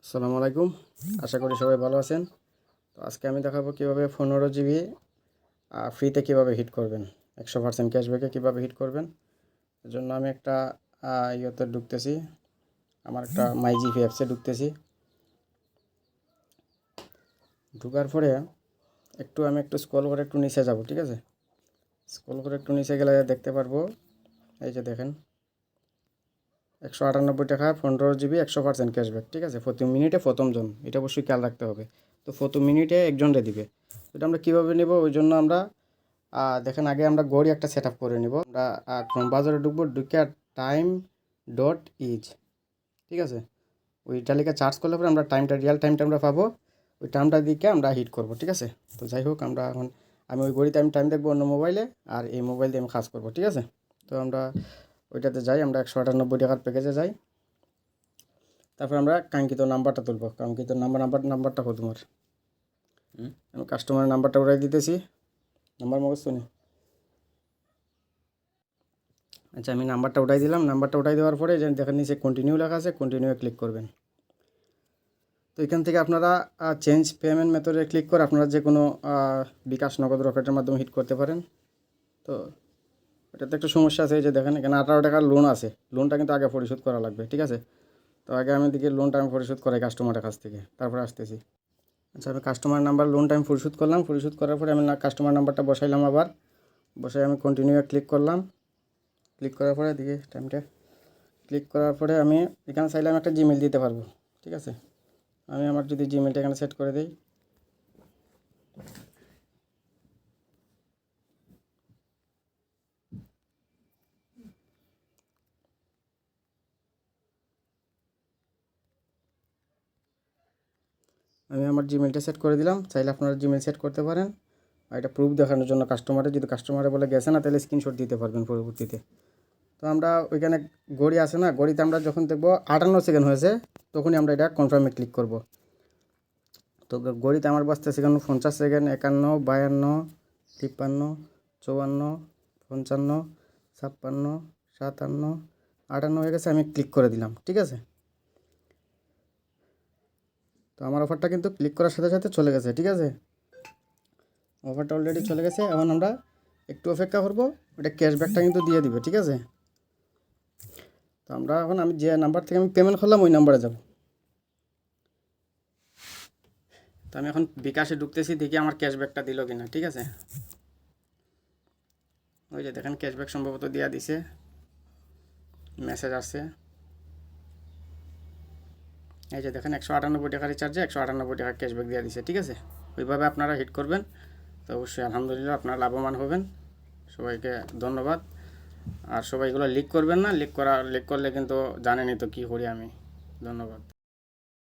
আসসালামু আলাইকুম। আশা করি সবাই ভালো আছেন। তো আজকে আমি দেখাবো কীভাবে 15 GB ফ্রিতে কীভাবে হিট করবেন, 100% ক্যাশব্যাকে কীভাবে হিট করবেন। এর জন্য আমি একটা ইয়েতে ঢুকতেছি, আমার একটা মাইজিপি অ্যাপসে ঢুকতেছি। ঢুকার পরে আমি একটু স্ক্রল করে একটু নিচে যাব, ঠিক আছে। স্ক্রল করে একটু নিচে গেলে দেখতে পারবো, এই যে দেখেন 198 টাকা 15 GB 100% ক্যাশব্যাক, ঠিক আছে। প্রতি মিনিটে প্রথম জন, এটা অবশ্যই খেয়াল রাখতে হবে। তো প্রতি মিনিটে একজনরে দিবে। এটা আমরা কীভাবে নেব, ওই জন্য আমরা দেখেন আগে আমরা ঘড়ি একটা সেট আপ করে নিব। আমরা ক্রোম বাজারে ঢুকবো, ঢুকে time.is, ঠিক আছে। ওইটা লিখে চার্জ করলে পরে আমরা টাইমটা, রিয়াল টাইমটা আমরা পাবো। ওই টাইমটা দিকে আমরা হিট করব, ঠিক আছে। তো যাই হোক, আমি ওই ঘড়িতে টাইম দেখবো অন্য মোবাইলে, আর এই মোবাইল দিয়ে আমি কাজ করবো, ঠিক আছে। তো আমরা ওইটাতে যাই, আমরা 198 টাকার প্যাকেজে যাই। তারপর আমরা কাঙ্ক্ষিত নাম্বারটা তুলবো, কাঙ্ক্ষিত নাম্বারটা কত তোমার। আমি কাস্টমারের নাম্বারটা উঠাই দিতেছি, নাম্বার মুখস্থ নেই। আচ্ছা, আমি নাম্বারটা উঠাই দিলাম। নাম্বারটা উঠাই দেওয়ার পরে যে দেখেন নিচে কন্টিনিউ লেখা আছে, কন্টিনিউ ক্লিক করবেন। তো এখান থেকে আপনারা চেঞ্জ পেমেন্ট মেথডে ক্লিক করে আপনারা যে কোনো বিকাশ, নগদ, রকেটের মাধ্যমে হিট করতে পারেন। তো এটাতে একটু সমস্যা আছে, এই যে দেখেন এখানে 18 টাকার লোন আছে। লোনটা কিন্তু আগে পরিশোধ করা লাগবে, ঠিক আছে। তো আগে আমি দিকে লোনটা আমি পরিশোধ করাই কাস্টমারের কাছ থেকে, তারপরে আসতেছি। আচ্ছা, আমি কাস্টমার নাম্বার লোনটা আমি পরিশোধ করলাম। পরিশোধ করার পরে আমি কাস্টমার নাম্বারটা বসাইলাম, আবার বসাই আমি কন্টিনিউ ক্লিক করলাম। ক্লিক করার পরে দিকে টাইমটা ক্লিক করার পরে আমি এখানে চাইলে আমি একটা জিমেল দিতে পারবো, ঠিক আছে। আমি আমার যদি জিমেলটা এখানে সেট করে দিই, আমি আমার জিমেলটা সেট করে দিলাম। চাইলে আপনারা জিমেল সেট করতে পারেন। আর এটা প্রুফ দেখানোর জন্য কাস্টমারে, যদি কাস্টমারে বলে গেছে না, তাহলে স্ক্রিনশট দিতে পারবেন পরবর্তীতে। তো আমরা ওইখানে ঘড়ি আছে না, ঘড়িতে আমরা যখন দেখবো 58 সেকেন্ড হয়েছে, তখনই আমরা এটা কনফার্মে ক্লিক করব। তো ঘড়িতে আমার বাজতে সেখানে 50 সেকেন্ড, 51, 52, 53, 54, 55, 56, 57, 58 হয়ে গেছে। আমি ক্লিক করে দিলাম, ঠিক আছে। তো আমার অফারটা কিন্তু ক্লিক করার সাথে সাথে চলে গেছে, ঠিক আছে। অফারটা অলরেডি চলে গেছে। এখন আমরা একটু অপেক্ষা করব, ওটা ক্যাশব্যাকটা কিন্তু দিয়ে দিবে, ঠিক আছে। তো আমি যে নাম্বার থেকে আমি পেমেন্ট করলাম ওই নাম্বারে যাব। তো আমি এখন বিকাশে ঢুকতেছি, দেখি আমার ক্যাশব্যাকটা দিল কিনা, ঠিক আছে। ওই যে দেখেন ক্যাশব্যাক সম্ভবত দেওয়া দিছে, মেসেজ আসছে। এই যে দেখেন 198 টাকা রিচার্জে 198 টাকা ক্যাশব্যাক দেওয়া দিছে, ঠিক আছে। ওইভাবে আপনারা হিট করবেন। তো অবশ্যই আলহামদুলিল্লাহ আপনারা লাভবান হবেন। সবাইকে ধন্যবাদ। আর সবাই এগুলো লিক করবেন না, লিক করলে কিন্তু জানেনই তো কী করি আমি। ধন্যবাদ।